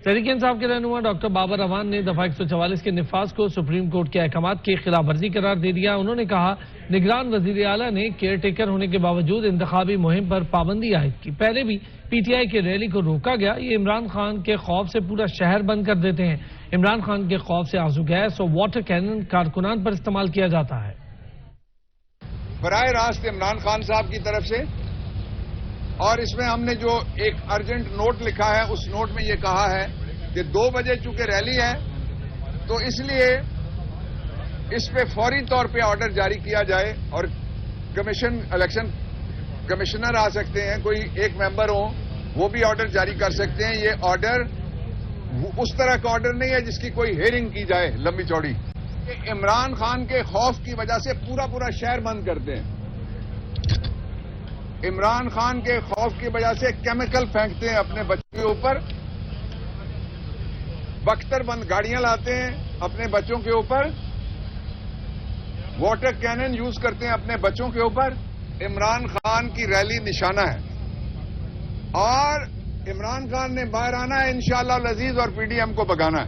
تحریک انصاف کے رہنما ڈاکٹر بابر اعوان نے دفعہ 144 کے نفاذ کو سپریم کورٹ کے احکامات کی خلاف ورزی قرار دے دیا۔ انہوں نے کہا نگران وزیر اعلیٰ نے کیئر ٹیکر ہونے کے باوجود انتخابی مہم پر پابندی عائد کی۔ پہلے بھی پی ٹی آئی کی ریلی کو روکا گیا۔ یہ عمران خان کے خوف سے پورا شہر بند کر دیتے ہیں۔ عمران خان کے خوف سے آرزو گیس اور واٹر کینن کارکنان پر استعمال کیا جاتا ہے۔ براہ راست عمران خان صاحب کی طرف سے، اور اس میں ہم نے جو ایک ارجنٹ نوٹ لکھا ہے اس نوٹ میں یہ کہا ہے کہ 2 بجے چونکہ ریلی ہے تو اس لیے اس پہ فوری طور پہ آرڈر جاری کیا جائے، اور الیکشن کمشنر آ سکتے ہیں، کوئی ایک ممبر ہوں وہ بھی آرڈر جاری کر سکتے ہیں۔ یہ آرڈر اس طرح کا آرڈر نہیں ہے جس کی کوئی ہیئرنگ کی جائے لمبی چوڑی۔ عمران خان کے خوف کی وجہ سے پورا شہر بند کرتے ہیں، عمران خان کے خوف کی وجہ سے کیمیکل پھینکتے ہیں اپنے بچوں کے اوپر، بختر بند گاڑیاں لاتے ہیں اپنے بچوں کے اوپر، واٹر کینن یوز کرتے ہیں اپنے بچوں کے اوپر۔ عمران خان کی ریلی نشانہ ہے اور عمران خان نے باہر آنا ہے انشاءاللہ العزیز، اور پی ڈی ایم کو بگانا ہے۔